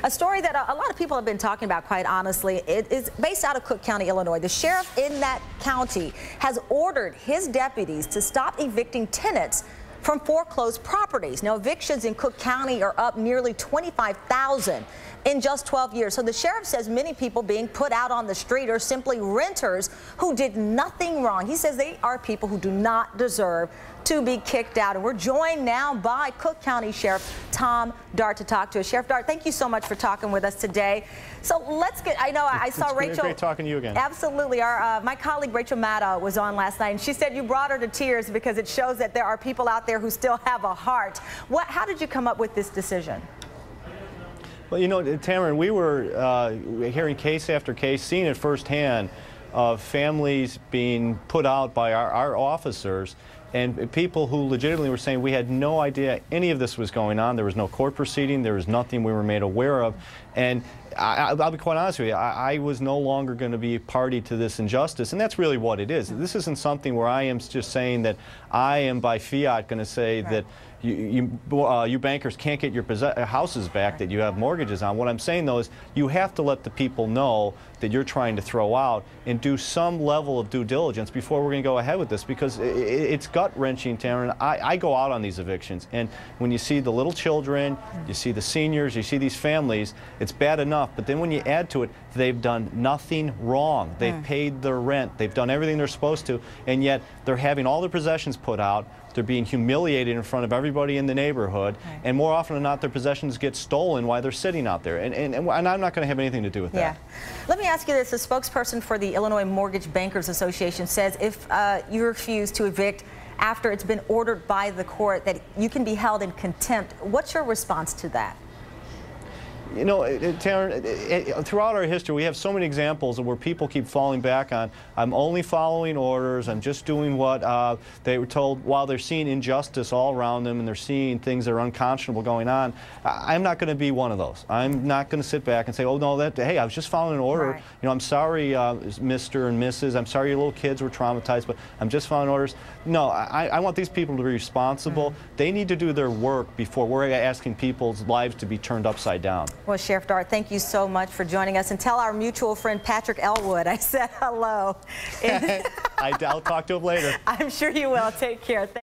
A story that a lot of people have been talking about, quite honestly. It is based out of Cook County, Illinois. The sheriff in that county has ordered his deputies to stop evicting tenants from foreclosed properties. Now, evictions in Cook County are up nearly 25,000 in just 12 years. So the sheriff says many people being put out on the street are simply renters who did nothing wrong. He says they are people who do not deserve to be kicked out. And we're joined now by Cook County Sheriff Tom Dart to talk to us. Sheriff Dart, thank you so much for talking with us today. So let's get, I saw Rachel. Great talking to you again. Absolutely. My colleague Rachel Maddow was on last night, and she said you brought her to tears because it shows that there are people out there who still have a heart. How did you come up with this decision? Well, you know, Tamara, we were hearing case after case, seeing it firsthand of families being put out by our officers, and people who legitimately were saying we had no idea any of this was going on. There was no court proceeding. There was nothing we were made aware of. And I'll be quite honest with you, I was no longer going to be party to this injustice, and that's really what it is. This isn't something where I am just saying that I am by fiat going to say that you bankers can't get your houses back that you have mortgages on. What I'm saying, though, is you have to let the people know that you're trying to throw out and do some level of due diligence before we're going to go ahead with this, because it's gut-wrenching, Tamara. I go out on these evictions, and when you see the little children, you see the seniors, you see these families, it's bad enough. But then when you add to it, they've done nothing wrong. They've paid their rent. They've done everything they're supposed to, and yet they're having all their possessions put out. They're being humiliated in front of everybody in the neighborhood, and more often than not, their possessions get stolen while they're sitting out there. And I'm not going to have anything to do with that. Let me ask you this. A spokesperson for the Illinois Mortgage Bankers Association says if you refuse to evict after it's been ordered by the court, that you can be held in contempt. What's your response to that? You know, Taryn, throughout our history, we have so many examples of where people keep falling back on, I'm only following orders, I'm just doing what they were told, while they're seeing injustice all around them and they're seeing things that are unconscionable going on. I'm not going to be one of those. I'm not going to sit back and say, oh, no, hey, I was just following an order. You know, I'm sorry, Mr. and Mrs. I'm sorry your little kids were traumatized, but I'm just following orders. No, I want these people to be responsible. They need to do their work before we're asking people's lives to be turned upside down. Well, Sheriff Dart, thank you so much for joining us, and tell our mutual friend Patrick Elwood I said hello. I'll talk to him later. I'm sure you will. Take care.